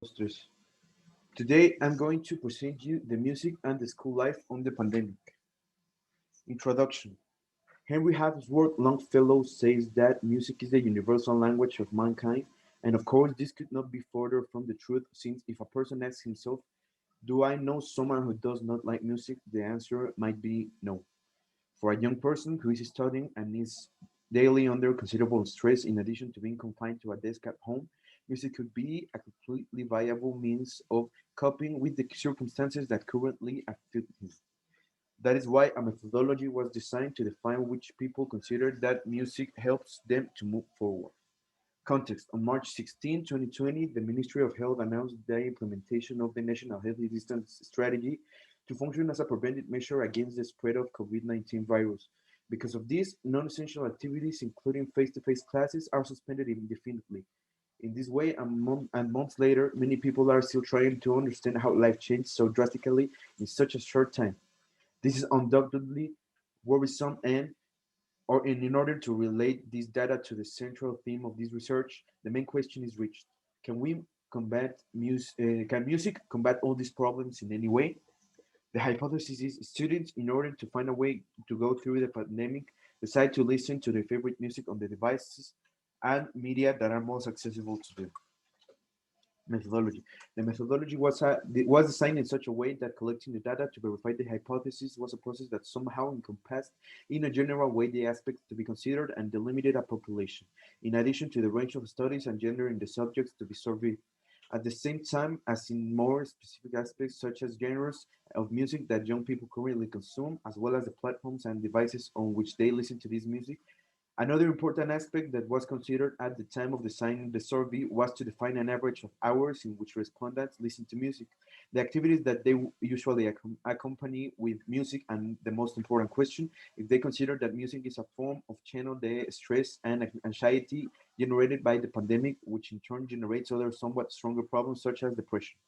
Postres. Today I'm going to present you the music and the school life on the pandemic. Introduction. Henry Wadsworth Longfellow says that music is the universal language of mankind, and of course this could not be further from the truth since if a person asks himself, do I know someone who does not like music? The answer might be no. For a young person who is studying and is daily under considerable stress in addition to being confined to a desk at home, music could be a completely viable means of coping with the circumstances that currently afflict him. That is why a methodology was designed to define which people consider that music helps them to move forward. Context. On March 16, 2020, the Ministry of Health announced the implementation of the National Healthy Distance Strategy to function as a preventive measure against the spread of COVID-19 virus. Because of this, non-essential activities, including face-to-face classes, are suspended indefinitely. In this way, and months later, many people are still trying to understand how life changed so drastically in such a short time. This is undoubtedly worrisome and in order to relate this data to the central theme of this research, the main question is reached. Can we can music combat all these problems in any way? The hypothesis is students, in order to find a way to go through the pandemic, decide to listen to their favorite music on the devices and media that are most accessible to them. Methodology. The methodology was designed in such a way that collecting the data to verify the hypothesis was a process that somehow encompassed in a general way the aspects to be considered and delimited a population, in addition to the range of studies and gender in the subjects to be surveyed. At the same time as in more specific aspects such as genres of music that young people currently consume, as well as the platforms and devices on which they listen to this music, another important aspect that was considered at the time of designing the survey was to define an average of hours in which respondents listen to music, the activities that they usually accompany with music, and the most important question, if they consider that music is a form of channel the stress and anxiety generated by the pandemic, which in turn generates other somewhat stronger problems such as depression.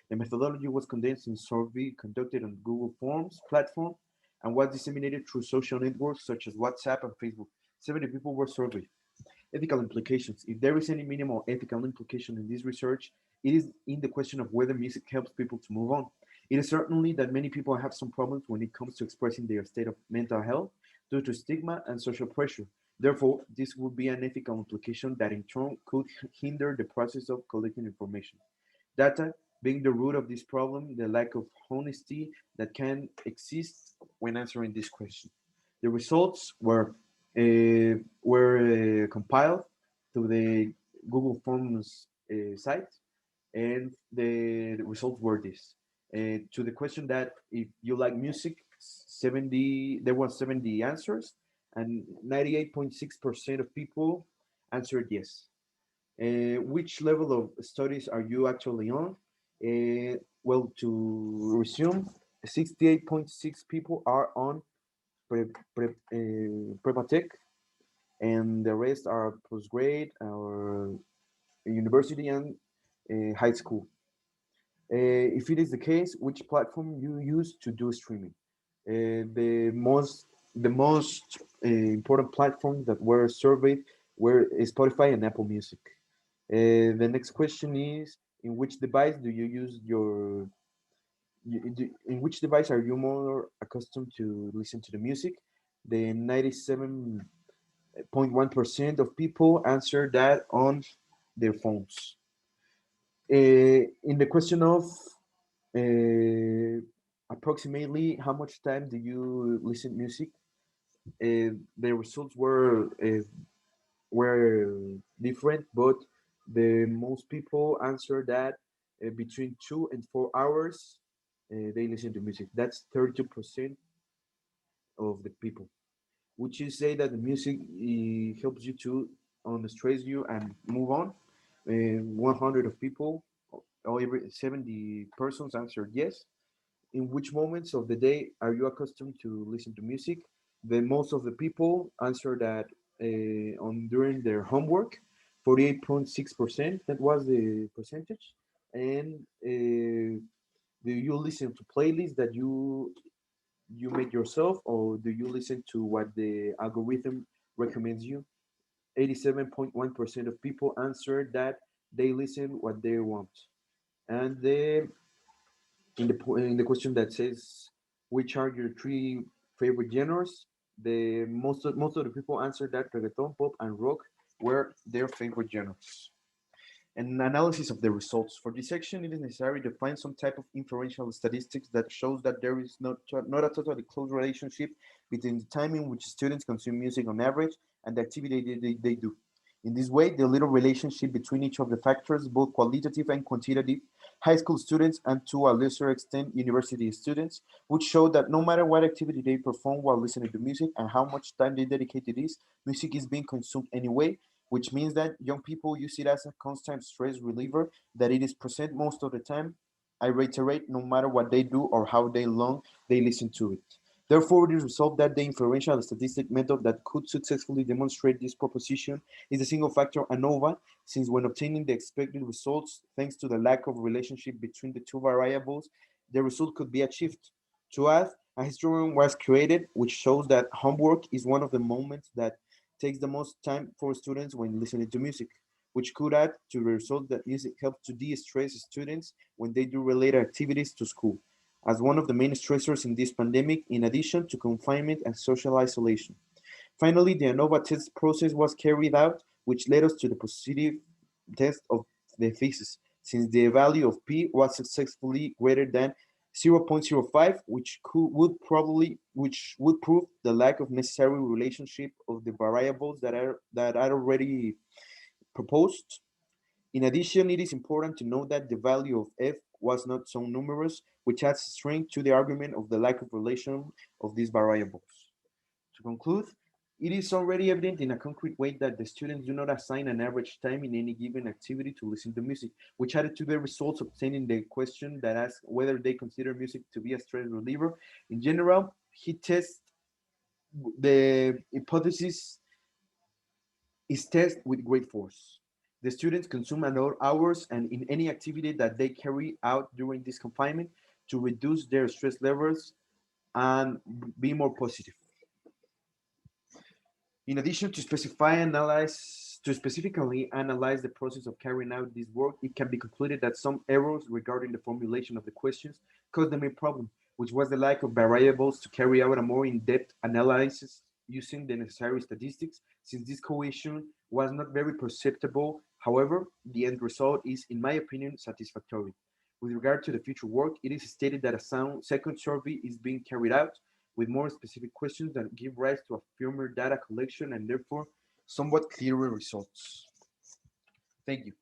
The methodology was condensed in a survey conducted on Google Forms platform and was disseminated through social networks such as WhatsApp and Facebook. 70 people were surveyed. Ethical implications. If there is any minimal ethical implication in this research, it is in the question of whether music helps people to move on. It is certainly that many people have some problems when it comes to expressing their state of mental health due to stigma and social pressure. Therefore, this would be an ethical implication that in turn could hinder the process of collecting information. Data being the root of this problem, the lack of honesty that can exist when answering this question. The results were compiled to the Google Forms site, and the results were this. To the question that if you like music, 70 there was 70 answers, and 98.6% of people answered yes. Which level of studies are you actually on? Well, to resume, 68.6 people are on Prepatech, and the rest are postgrade or university and high school. If it is the case, which platform you use to do streaming? The most important platforms that were surveyed were Spotify and Apple Music. The next question is: in which device do you use your? In which device are you more accustomed to listen to the music? The 97.1% of people answered that on their phones. In the question of uh, approximately how much time do you listen to music, the results were different, but the most people answered that between 2 and 4 hours they listen to music. That's 32% of the people. Would you say that the music helps you to stress you and move on? 100 of people, or every 70 persons answered yes. In which moments of the day are you accustomed to listen to music? The most of the people answered that on during their homework, 48.6%. That was the percentage. And do you listen to playlists that you make yourself, or do you listen to what the algorithm recommends you? 87.1% of people answered that they listen what they want. And in the question that says which are your three favorite genres, the most of the people answered that reggaeton, pop, and rock were their favorite genres. An analysis of the results. For this section, it is necessary to find some type of inferential statistics that shows that there is not a totally close relationship between the time in which students consume music on average and the activity they do. In this way, the little relationship between each of the factors, both qualitative and quantitative, high school students and to a lesser extent university students, would show that no matter what activity they perform while listening to music and how much time they dedicate to this, music is being consumed anyway, which means that young people use it as a constant stress reliever, that it is present most of the time. I reiterate, no matter what they do or how they long they listen to it. Therefore, it is resolved that the inferential statistic method that could successfully demonstrate this proposition is the single factor ANOVA, since when obtaining the expected results, thanks to the lack of relationship between the two variables, the result could be achieved. To add, a histogram was created, which shows that homework is one of the moments that takes the most time for students when listening to music, which could add to the result that music helps to de-stress students when they do related activities to school, as one of the main stressors in this pandemic, in addition to confinement and social isolation. Finally, the ANOVA test process was carried out, which led us to the positive test of the thesis, since the value of P was successfully greater than 0.05, which would prove the lack of necessary relationship of the variables that are already proposed. In addition, it is important to note that the value of f was not so numerous, which adds strength to the argument of the lack of relation of these variables. To conclude, it is already evident in a concrete way that the students do not assign an average time in any given activity to listen to music, which added to the results obtained in the question that asks whether they consider music to be a stress reliever. In general, he tests the hypothesis is tested with great force. The students consume hours and in any activity that they carry out during this confinement to reduce their stress levels and be more positive. In addition to specifically analyze the process of carrying out this work, it can be concluded that some errors regarding the formulation of the questions caused the main problem, which was the lack of variables to carry out a more in-depth analysis using the necessary statistics, since this cohesion was not very perceptible. However, the end result is, in my opinion, satisfactory. With regard to the future work, it is stated that a sound second survey is being carried out with more specific questions that give rise to a firmer data collection and therefore somewhat clearer results. Thank you.